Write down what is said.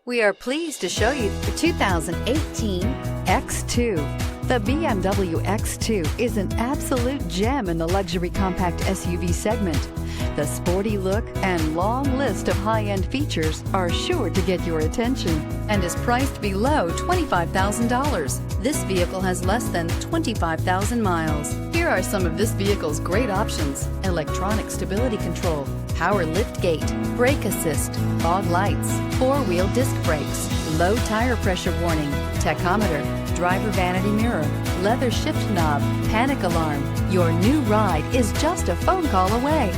We are pleased to show you the 2018 X2. The BMW X2 is an absolute gem in the luxury compact SUV segment. The sporty look and long list of high-end features are sure to get your attention and is priced below $25,000. This vehicle has less than 25,000 miles. Here are some of this vehicle's great options: electronic stability control, power liftgate, brake assist, fog lights, four-wheel disc brakes, low tire pressure warning, tachometer, driver vanity mirror, leather shift knob, panic alarm. Your new ride is just a phone call away.